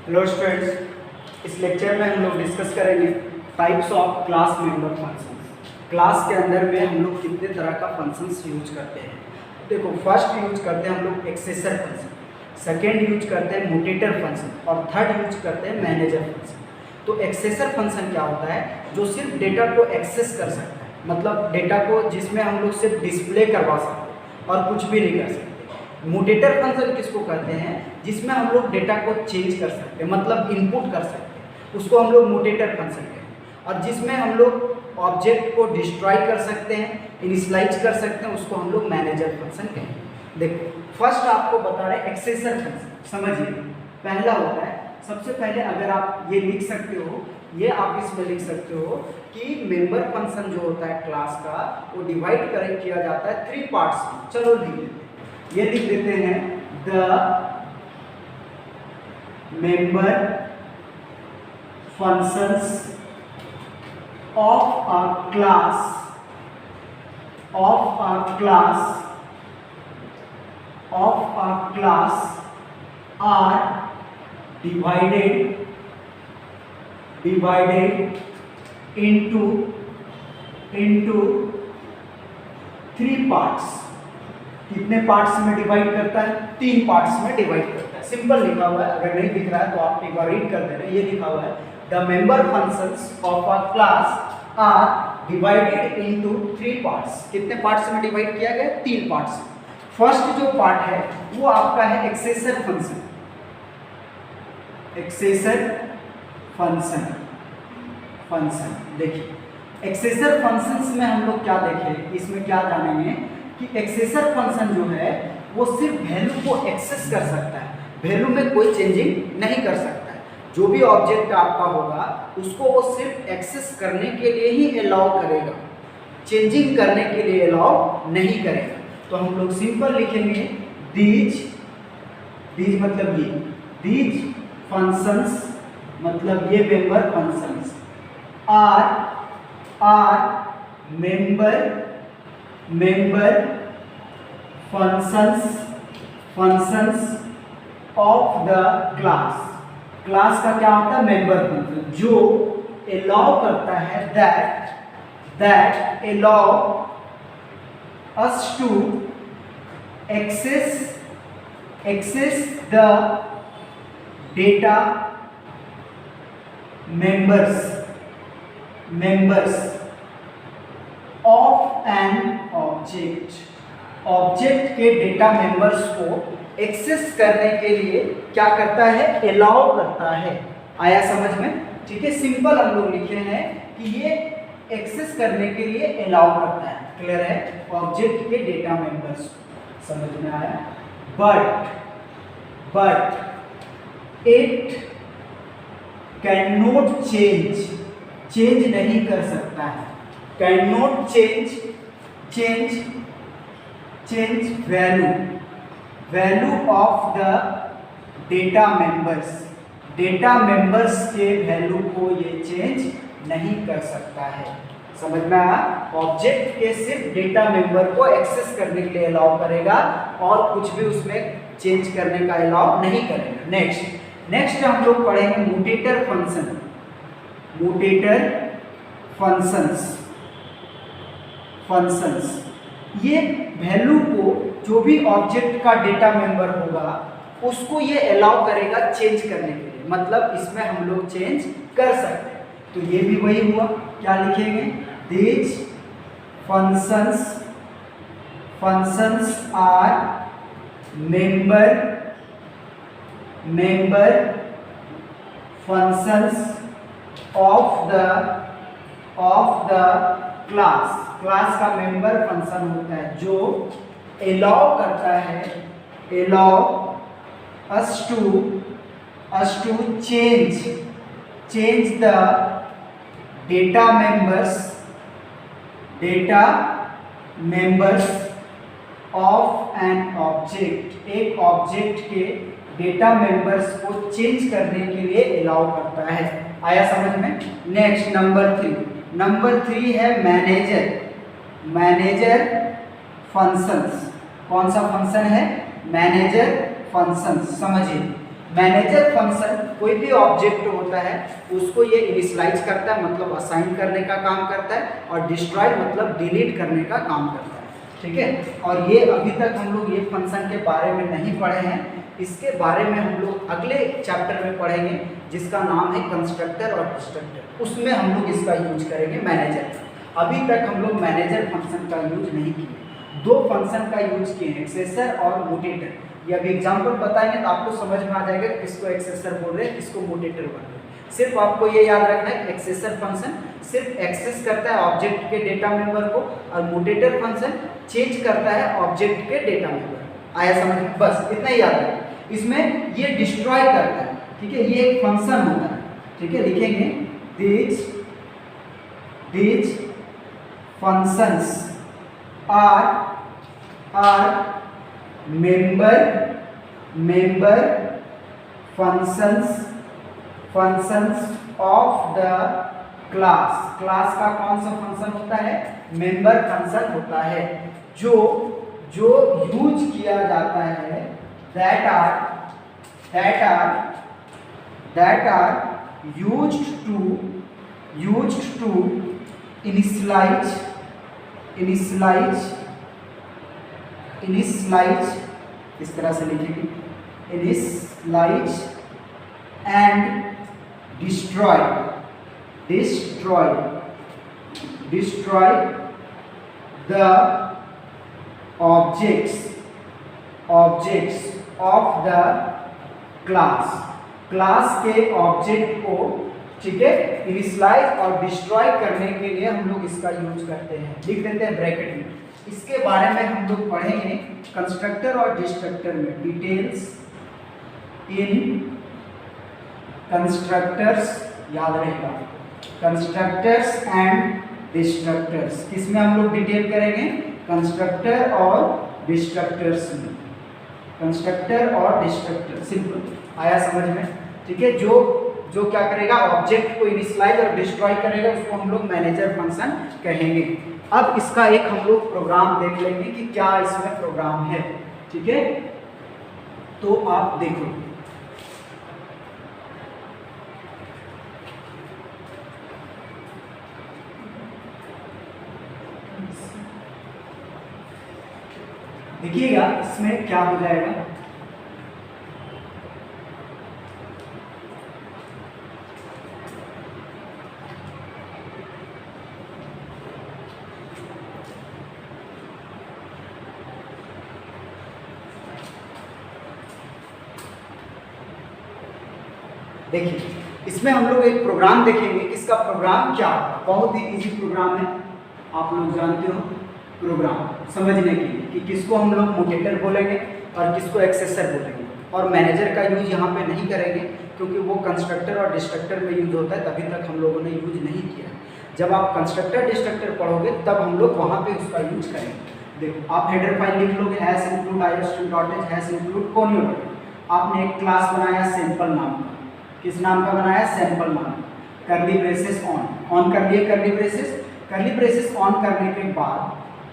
Hello students, इस lecture में हम लोग डिस्कस करेंगे types of class member functions. Class के अंदर में हम लोग कितने तरह का फंक्शंस यूज करते हैं। देखो, फर्स्ट यूज करते हैं हम लोग एक्सेसर फंक्शन, सेकेंड यूज करते हैं मोटेटर फंक्शन और थर्ड यूज करते हैं मैनेजर फंक्शन। तो एक्सेसर फंक्शन क्या होता है? जो सिर्फ डेटा को एक्सेस कर सकता है, मतलब डेटा को जिसमें हम लोग सिर्फ डिस्प्ले करवा सकते हैं और कुछ भी नहीं कर सकते। मोटेटर फंक्शन किसको कहते हैं? जिसमें हम लोग डेटा को चेंज कर सकते हैं, मतलब इनपुट कर सकते हैं, उसको हम लोग मोटेटर फंक्शन कहते हैं। और जिसमें हम लोग ऑब्जेक्ट को डिस्ट्रॉय कर सकते हैं, इनिशियलाइज कर सकते हैं, उसको हम लोग मैनेजर फंक्शन कहते हैं। देखो, फर्स्ट आपको बता रहे हैं एक्सेसर फंक्शन। समझिए, पहला होता है, सबसे पहले अगर आप ये लिख सकते हो, ये आप इसमें लिख सकते हो कि मेंबर फंक्शन जो होता है क्लास का, वो डिवाइड किया जाता है 3 पार्ट्स में। चलो लिख लेते हैं, ये लिख देते हैं the member functions of a class are divided into 3 parts. कितने पार्ट्स में डिवाइड करता है? 3 पार्ट्स में डिवाइड करता है। सिंपल लिखा हुआ है, अगर नहीं दिख रहा है तो आप एक बार रीड कर दे रहे हैं। ये लिखा हुआ है the member functions of a class are divided into 3 parts. कितने पार्ट्स में डिवाइड किया गया? 3 पार्ट्स। फर्स्ट जो पार्ट है वो आपका है एक्सेसर फंक्शन। एक्सेसर फंक्शन देखिए, एक्सेसर फंक्शंस में हम लोग क्या देखें, इसमें क्या जानेंगे कि एक्सेसर फंक्शन जो है वो सिर्फ वैल्यू को एक्सेस कर सकता है, वैल्यू में कोई चेंजिंग नहीं कर सकता है। जो भी ऑब्जेक्ट आपका होगा उसको वो सिर्फ एक्सेस करने के लिए ही अलाउ करेगा, चेंजिंग करने के लिए अलाउ नहीं करेगा। तो हम लोग सिंपल लिखेंगे दीज मतलब ये, दीज फंक्शंस मतलब ये member functions are member functions of the class. Class का क्या होता है? मेंबर फंक्शन, जो अलाउ करता है that allow us to access the data members of an object के डेटा मेंबर्स को एक्सेस करने के लिए क्या करता है? अलाउ करता है। आया समझ में? ठीक है, सिंपल हम लोग लिखे हैं कि ये एक्सेस करने के लिए अलाउ करता है। क्लियर है? ऑब्जेक्ट के डेटा मेंबर्स, समझ में आया? But it can not change नहीं कर सकता है, can not change value of the data members के वैल्यू को ये चेंज नहीं कर सकता है। समझ में आया? ऑब्जेक्ट के सिर्फ डेटा मेंबर को एक्सेस करने के लिए अलाउ करेगा और कुछ भी उसमें चेंज करने का अलाउ नहीं करेगा। नेक्स्ट हम लोग पढ़ेंगे मोटेटर फंक्शन। ये वैल्यू को, जो भी ऑब्जेक्ट का डेटा मेंबर होगा उसको ये अलाउ करेगा चेंज करने के लिए, मतलब इसमें हम लोग चेंज कर सकते हैं। तो ये भी वही हुआ, क्या लिखेंगे? These functions are member functions of the class का मेंबर फंक्शन होता है जो अलाउ करता है, allow us to change the data members of an object. एक ऑब्जेक्ट के डेटा मेंबर्स को चेंज करने के लिए अलाउ करता है। आया समझ में? नेक्स्ट नंबर 3 है मैनेजर फंक्शंस। कौन सा फंक्शन है? Manager functions. समझिए, मैनेजर फंक्शन कोई भी ऑब्जेक्ट होता है उसको ये इनिशियलाइज करता है, मतलब असाइन करने का काम करता है, और डिस्ट्रॉय मतलब डिलीट करने का काम करता है, ठीक है। और ये अभी तक हम लोग ये फंक्शन के बारे में नहीं पढ़े हैं, इसके बारे में हम लोग अगले चैप्टर में पढ़ेंगे जिसका नाम है कंस्ट्रक्टर और डिस्ट्रक्टर, उसमें हम लोग इसका यूज करेंगे मैनेजर। अभी तक हम लोग मैनेजर फंक्शन का यूज नहीं किए, दो फंक्शन का यूज किए हैं, एक्सेसर और मोटेटर। ये अभी एग्जाम्पल बताएंगे तो आपको समझ में आ जाएगा किसको एक्सेसर बोल रहे हैं, किसको मोटेटर बोल रहे हैं। सिर्फ आपको ये याद रखना है कि एक्सेसर फंक्शन सिर्फ एक्सेस करता है ऑब्जेक्ट के डेटा मेंबर को, और मोटेटर फंक्शन चेंज करता है ऑब्जेक्ट के डेटा मेंबर। आया समझ में? बस इतना ही याद रखना। इसमें ये डिस्ट्रॉय करता है, ठीक है, ये एक फंक्शन होता है, ठीक है। लिखेंगे these functions are member functions of the class। Class का कौन सा फंक्शन होता है? मेंबर फंक्शन होता है, जो यूज किया जाता है, that are used to initialize इस तरह से लिखेंगे, initialize and destroy the objects of the class के ऑब्जेक्ट को, ठीक है, इनिशियलाइज और डिस्ट्रॉय करने के लिए हम लोग इसका यूज करते हैं। लिख देते हैं ब्रैकेट में। इसके बारे में हम लोग पढ़ेंगे कंस्ट्रक्टर और डिस्ट्रक्टर में, डिटेल्स इन कंस्ट्रक्टर्स, याद रहेगा, कंस्ट्रक्टर्स एंड डिस्ट्रक्टर्स। किसमें हम लोग डिटेल करेंगे? कंस्ट्रक्टर और डिस्ट्रक्टर्स में, कंस्ट्रक्टर और डिस्ट्रक्टर। सिंपल, आया समझ में? ठीक है। जो क्या करेगा, ऑब्जेक्ट को इनिशियलाइज और डिस्ट्रॉय करेगा, उसको हम लोग मैनेजर फंक्शन कहेंगे। अब इसका एक हम लोग प्रोग्राम देख लेंगे कि क्या इसमें प्रोग्राम है, ठीक है। तो आप देखो, देखिएगा इसमें क्या हो जाएगा। देखिए, इसमें हम लोग एक प्रोग्राम देखेंगे। इसका प्रोग्राम क्या है? बहुत ही इजी प्रोग्राम है, आप लोग जानते हो। प्रोग्राम समझने के लिए कि किसको हम लोग मोटेटर बोलेंगे और किसको एक्सेसर बोलेंगे, और मैनेजर का यूज यहाँ पे नहीं करेंगे क्योंकि वो कंस्ट्रक्टर और डिस्ट्रक्टर में यूज होता है, तभी तक हम लोगों ने यूज नहीं किया। जब आप कंस्ट्रक्टर डिस्ट्रक्टर पढ़ोगे तब हम लोग वहाँ पे उसका यूज करेंगे। देखो, आप हेडर फाइल लिख लोगे, hash include iostream.h hash include कौन। आपने एक क्लास बनाया सैंपल नाम का, किस नाम का बनाया? सैंपल नाम। कर्ली ब्रेसेस ऑन कर लिए, कर्ली ब्रेसेस ऑन करने के बाद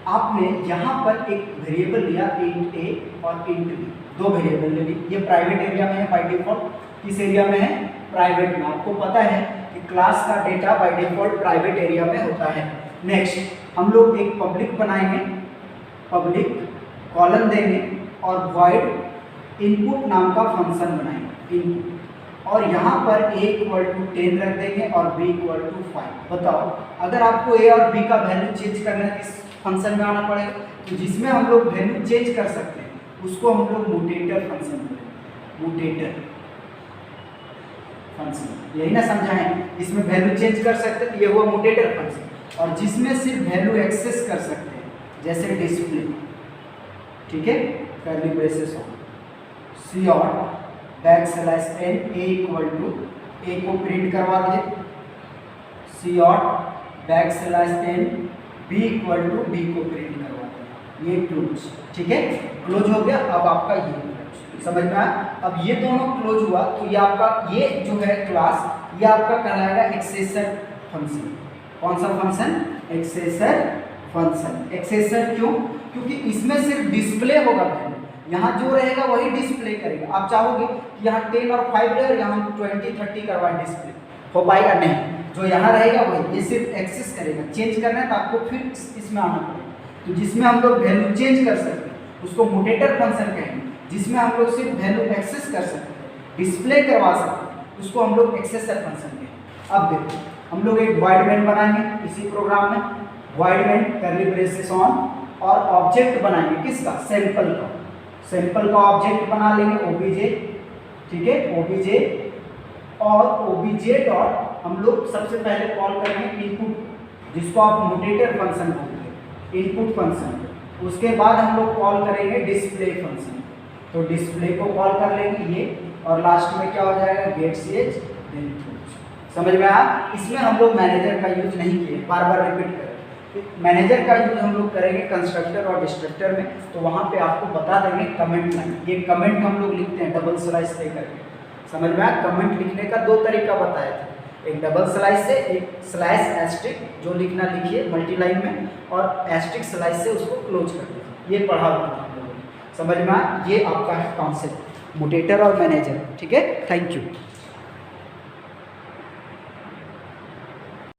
आपने यहाँ पर एक वेरिएबल लिया int a और int b, दो वेरिएबल ले ली। ये प्राइवेट एरिया में है बाय डिफॉल्ट। किस एरिया में है? प्राइवेट में। आपको पता है कि क्लास का data by default private area में होता है। नेक्स्ट हम लोग एक पब्लिक बनाएंगे, पब्लिक कॉलन देंगे और वॉइड इनपुट नाम का फंक्शन बनाएंगे, इनपुट, और यहाँ पर a = 10 रख देंगे और b = 5। बताओ, अगर आपको a और b का वैल्यू चेंज करना है किस फंक्शन में आना पड़ेगा? तो जिसमें हम लोग वैल्यू चेंज कर सकते हैं उसको हम लोग मोटेटर फंक्शन बोलेंगे, मोटेटर फंक्शन। यही ना समझाएं, इसमें वैल्यू चेंज कर सकते हैं तो ये हुआ मोटेटर फंक्शन। और जिसमें सिर्फ वैल्यू एक्सेस कर सकते हैं जैसे डिस्प्ले, ठीक है, curly braces on, cout backslash n a को प्रिंट करवा दिए, cout बैकस्लैश n b को प्रिंट करवा दिए। ये क्लोज, ठीक है, क्लोज हो गया। अब आपका ये समझ में आया। अब ये दोनों क्लोज हुआ तो ये आपका ये जो है क्लास, ये आपका कहलाएगा एक्सेसर फंक्शन। कौन सा फंक्शन? एक्सेसर फंक्शन। एक्सेसर क्यों? क्योंकि इसमें सिर्फ डिस्प्ले होगा वैल्यू, यहाँ जो रहेगा वही डिस्प्ले करेगा। आप चाहोगे कि यहाँ 10 और 5 रहे और यहाँ 20 30 करवाए डिस्प्ले, हो पाएगा नहीं। जो यहाँ रहेगा वही, ये सिर्फ एक्सेस करेगा। चेंज करना है तो आपको फिर इसमें आना पड़ेगा। तो जिसमें हम लोग वैल्यू चेंज कर सकते हैं उसको मोटेटर फंक्शन कहेंगे। जिसमें हम लोग सिर्फ वैल्यू एक्सेस कर सकते हैं, डिस्प्ले करवा सकते हैं, उसको हम लोग एक्सेसर फंक्शन कहेंगे। अब देखो हम लोग एक वॉइड मेन बनाएंगे इसी प्रोग्राम में, void main curly braces on, और ऑब्जेक्ट बनाएंगे किसका, सैंपल का। सैंपल का ऑब्जेक्ट बना लेंगे ओबीजे, ठीक है, ओबीजे, और ओबीजे डॉट हम लोग सबसे पहले कॉल करेंगे इनपुट, जिसको आप मोटेटर फंक्शन बोलते हैं, इनपुट फंक्शन। उसके बाद हम लोग कॉल करेंगे डिस्प्ले फंक्शन, तो डिस्प्ले को कॉल कर लेंगे ये, और लास्ट में क्या हो जाएगा, गेट ch इनपुट। समझ में आया। इसमें हम लोग मैनेजर का यूज नहीं किए, बार बार रिपीट करें। मैनेजर का यूज हम लोग करेंगे कंस्ट्रक्टर और डिस्ट्रक्टर में, तो वहाँ पे आपको बता देंगे कमेंट लाइन। ये कमेंट हम लोग लिखते हैं डबल स्लाइस दे करके। समझ में आया। कमेंट लिखने का दो तरीका बताया था, एक डबल स्लाइस से, एक स्लाइस एस्ट्रिक जो लिखना लिखिए मल्टी लाइन में, और एस्ट्रिक स्लाइस से उसको क्लोज कर दीजिए। ये पढ़ा हुआ था हम लोगों ने। समझ में आया। ये आपका है कॉन्सेप्ट मोटेटर और मैनेजर। ठीक है, थैंक यू।